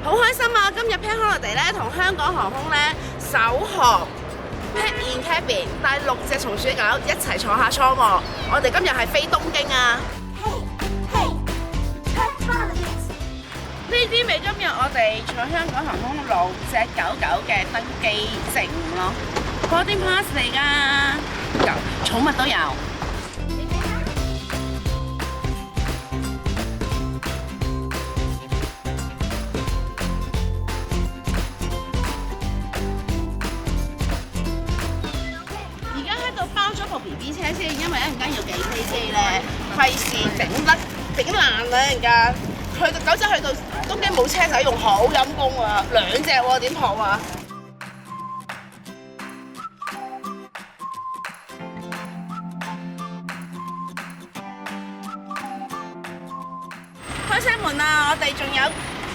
好開心啊！今日 Pet Holiday 咧同香港航空咧首航 Pet in Cabin， 帶6隻松鼠狗一齊坐下艙喎。我哋今日係飛東京啊！呢啲咪今日我哋坐香港航空6隻狗狗嘅登機證咯 ，boarding pass 嚟㗎，寵物都有。而家喺度包咗部 BB 車先，因為一陣間要寄飛機咧，費事整爛啦陣間。去到9隻去到東京冇車使用，好陰功啊！2隻喎，點好啊？開車門啊！我哋仲有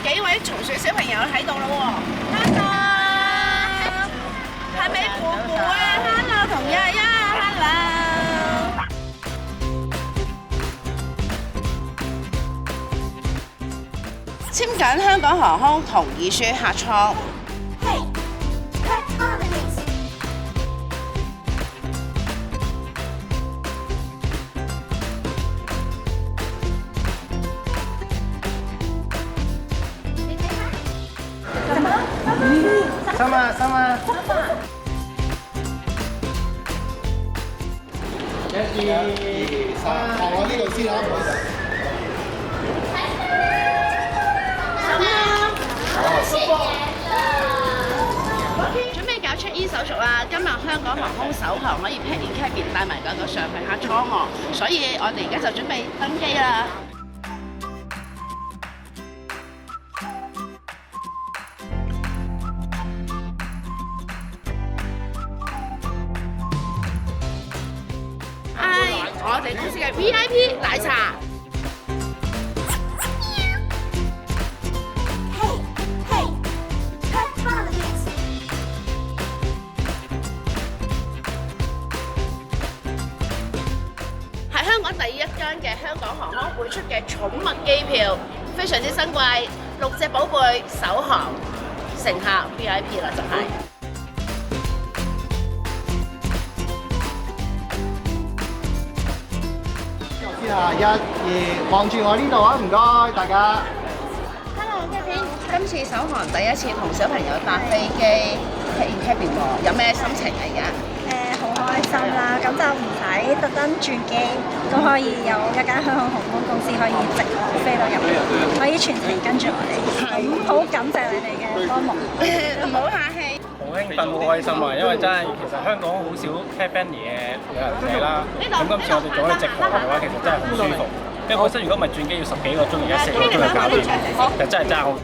幾位松鼠小朋友喺度咯喎 ！Hello， 係咪姑姑啊 ？Hello， 同丫丫 ，Hello。簽緊香港航空同意書客艙。收嘛。1、2、3，我呢度先啦，唔好意思。準備搞出衣手續啦！今日香港航空首航可以 Pet in Cabin 帶埋狗狗上去客艙喎，所以我哋而家就準備登機啦。我哋公司嘅 VIP 奶茶。係香港第一間嘅香港航空會出嘅寵物機票，非常之珍貴，6隻寶貝首航乘客 VIP 啦，就係。1、2，望住我呢度啊！唔該大家。Hello， 今次首航第一次同小朋友搭飛機 Pet in Cabin 喎，有咩心情啊？而家？好開心啦！咁就唔使特登轉機，都可以有一間香港航空公司可以直航飛到入嚟，可以全程跟住我哋。咁好感謝你哋嘅幫忙。唔好客氣。好興奮，好開心啊！因為真係其實香港好少 pet friendly 嘅旅行社啦。咁今次我哋做咗直航嘅話，其實真係好舒服。因為本身如果唔係轉機要10幾個鐘，而家4個鐘就搞掂，其實真係爭好。